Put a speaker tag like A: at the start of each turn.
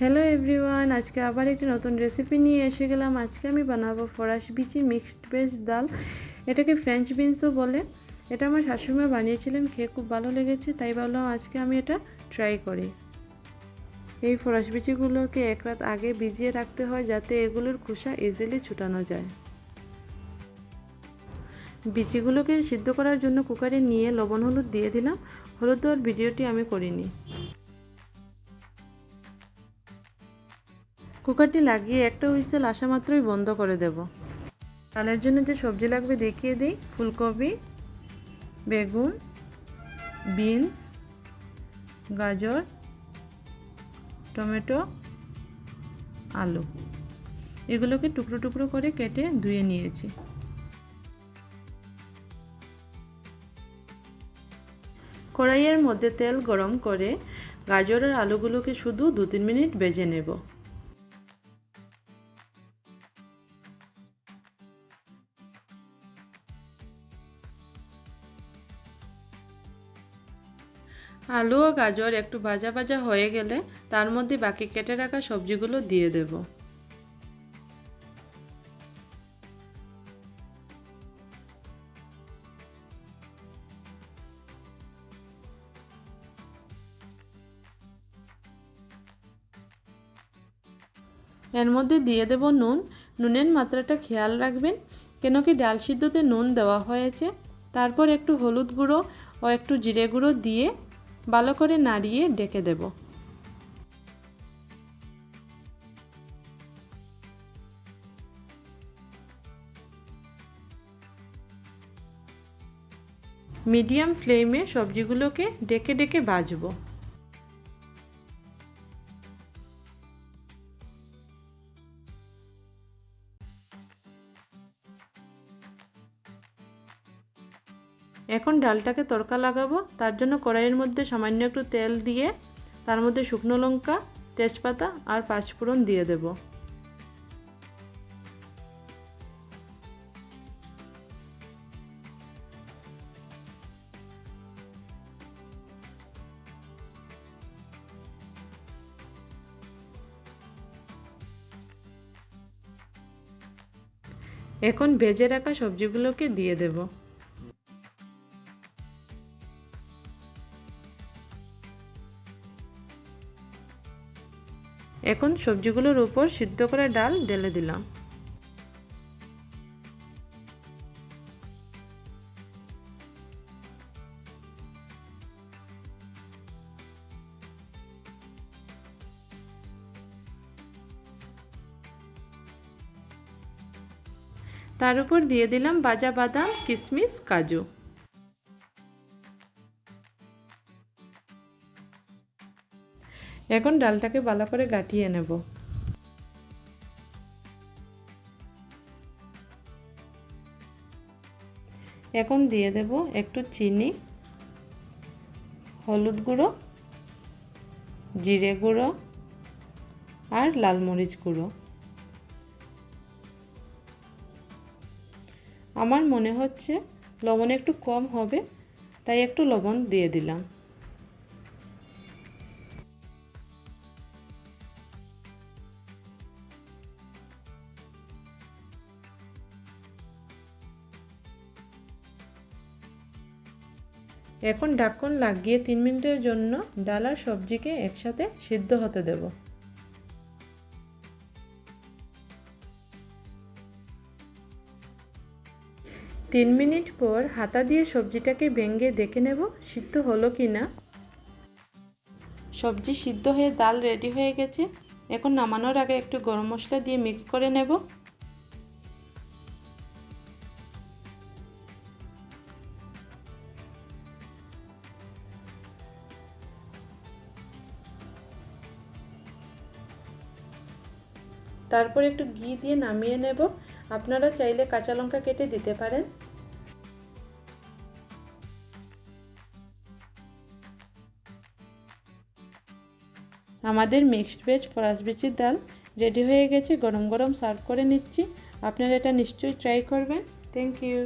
A: Hello everyone, আজকে আবার একটি নতুন রেসিপি নিয়ে এসে গেলাম। আজকে আমি বানাবো ফরাসি বিচি মিক্সড ভেজ ডাল। এটাকে ফ্রেঞ্চ বিনসও বলে। এটা আমার শাশুড়িমা বানিয়েছিলেন, খেয়ে খুব ভালো লেগেছে, তাই ভাবলাম আজকে আমি এটা ট্রাই করি। এই ফরাসি বিচিগুলোকে এক রাত আগে ভিজিয়ে রাখতে হয় যাতে এগুলোর খোসা ইজিলি ছুটানো যায়। বিচিগুলোকে সিদ্ধ করার জন্য কুকারে নিয়ে লবণ হলুদ দিয়ে দিলাম। হলুদ দেওয়ার ভিডিওটি আমি করিনি। কুকারটি লাগিয়ে একটা হুইসেল আসা মাত্রই বন্ধ করে দেব। ডালের জন্য যে সবজি লাগবে দেখিয়ে দিই। ফুলকপি, বেগুন, বিনস, গাজর, টমেটো, আলু, এগুলোকে টুকরো টুকরো করে কেটে ধুয়ে নিয়েছি। কড়াইয়ের মধ্যে তেল গরম করে গাজর আর আলুগুলোকে শুধু 2-3 মিনিট ভেজে নেব। আলু ও গাজর একটু ভাজা ভাজা হয়ে গেলে তার মধ্যে বাকি কেটে রাখা সবজিগুলো দিয়ে দেব। এর মধ্যে দিয়ে দেব নুন। নুনের মাত্রাটা খেয়াল রাখবেন, কেন কি ডাল সিদ্ধতে নুন দেওয়া হয়েছে। তারপর একটু হলুদ গুঁড়ো ও একটু জিরে গুঁড়ো দিয়ে ভালো করে নাড়িয়ে ঢেকে দেব। মিডিয়াম ফ্লেমে সবজিগুলোকে ঢেকে ঢেকে ভাজবো। এখন ডালটাকে তড়কা লাগাবো। তার জন্য কড়াইয়ের মধ্যে সামান্য একটু তেল দিয়ে তার মধ্যে শুকনো লঙ্কা, তেজপাতা আর পাঁচফোড়ন দিয়ে দেব। এখন ভেজে রাখা সবজিগুলোকে দিয়ে দেব। এখন সবজিগুলোর উপর সিদ্ধ করা ডাল ঢেলে দিলাম। তার উপর দিয়ে দিলাম ভাজা বাদাম, কিশমিশ, কাজু। এখন ডালটাকে ভালো করে গাঁঠিয়ে নেব। এখন দিয়ে দেব একটু চিনি, হলুদ গুঁড়ো, জিরে গুঁড়ো আর লাল মরিচ গুঁড়ো। আমার মনে হচ্ছে লবণ একটু কম হবে, তাই একটু লবণ দিয়ে দিলাম। এখন ঢাকন লাগিয়ে 3 মিনিটের জন্য ডাল আর সবজিকে একসাথে সিদ্ধ হতে দেব। 3 মিনিট পর হাতা দিয়ে সবজিটাকে ভেঙে দেখে নেব সিদ্ধ হলো কি না। সবজি সিদ্ধ হয়ে ডাল রেডি হয়ে গেছে। এখন নামানোর আগে একটু গরম মশলা দিয়ে মিক্স করে নেব। তারপর একটু ঘি দিয়ে নামিয়ে নেব। আপনারা চাইলে কাঁচা লঙ্কা কেটে দিতে পারেন। আমাদের মিক্সড ভেজ ফরাসি বিচির ডাল রেডি হয়ে গেছে। গরম গরম সার্ভ করে নিচ্ছি। আপনারা এটা নিশ্চয়ই ট্রাই করবেন। Thank you.